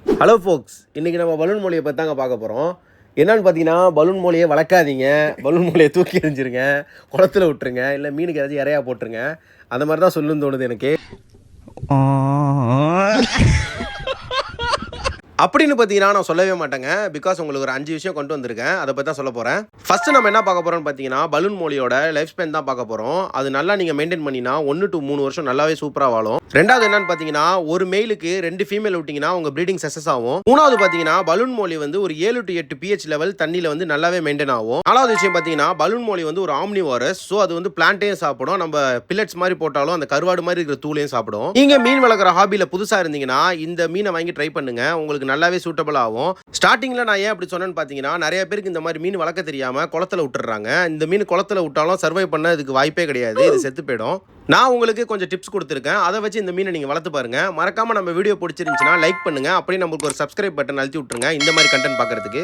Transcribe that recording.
Hello ஃபோக்ஸ், இன்றைக்கி நம்ம balloon மொழியை பற்றி தாங்க பார்க்க போகிறோம். என்னன்னு பார்த்தீங்கன்னா, பலூன் மொழியை வளர்க்காதீங்க, பலூன் மொழியை தூக்கி எறிஞ்சிருங்க, குளத்துல விட்டுருங்க, இல்லை மீனுக்கு ஏதாச்சும் இறையா போட்டுருங்க. அந்த மாதிரி தான் சொல்லணும்னு தோணுது எனக்கு. அப்படின்னு பார்த்தீங்கன்னா நான் சொல்லவே மாட்டேங்க. பிகாஸ் உங்களுக்கு ஒரு 5 விஷயம் கொண்டு வந்திருக்கேன். அதை பற்றி தான் சொல்ல போகிறேன். ஃபர்ஸ்ட் நம்ம என்ன பார்க்க போகிறோம்னு பார்த்தீங்கன்னா, பலூன் மொழியோட லைஃப் ஸ்பேன் தான் பார்க்க போகிறோம். அது நல்லா நீங்கள் மெயின்டைன் பண்ணினா 1 to 3 வருஷம் நல்லாவே சூப்பராக வாழும். ரெண்டாவது என்னன்னு பார்த்தீங்கன்னா, ஒரு மெயிலுக்கு 2 ஃபீமேல் விட்டிங்கன்னா உங்கள் ப்ரீடிங் சக்ஸஸ் ஆகும். மூணாவது பார்த்தீங்கன்னா, பலூன் மொழி வந்து ஒரு 7 to 8 pH லெவல் தண்ணியில் வந்து நல்லாவே மெயின்டைன் ஆகும். நாலாவது விஷயம் பார்த்தீங்கன்னா, பலூன் மொழி வந்து ஒரு ஆம்னிவாரஸ். ஸோ அது வந்து பிளான்ட்டையும் சாப்பிடும். நம்ம பில்லட்ஸ் மாதிரி போட்டாலும் அந்த கருவாடு மாதிரி இருக்கிற தூளையும் சாப்பிடும். நீங்கள் மீன் வளர்க்குற ஹாபியில் புதுசாக இருந்தீங்கன்னா இந்த மீனை வாங்கி ட்ரை பண்ணுங்க. உங்களுக்கு நல்லாவே சூட்டபிள் ஆகும். ஸ்டார்டிங்ல நான் ஏன் அப்படி சொன்னேன்னு பார்த்தீங்கன்னா, நிறைய பேருக்கு இந்த மாதிரி மீன் வளர்க்க தெரியாம குளத்துல விட்டுறாங்க. இந்த மீன் குளத்துல விட்டாலும் சர்வை பண்ண இதுக்கு வாய்ப்பே கிடையாது. இது செத்து போயிடும். நான் உங்களுக்கு கொஞ்சம் டிப்ஸ் கொடுத்துருக்கேன். அதை வச்சு இந்த மீனை நீங்கள் வளர்த்து பாருங்க. மறக்காம நம்ம வீடியோ பிடிச்சிருந்துச்சுன்னா லைக் பண்ணுங்க. அப்படியே நமக்கு ஒரு சப்ஸ்கிரைப் பட்டன் அழுத்தி விட்டுருங்க இந்த மாதிரி கண்டென்ட் பார்க்கறதுக்கு.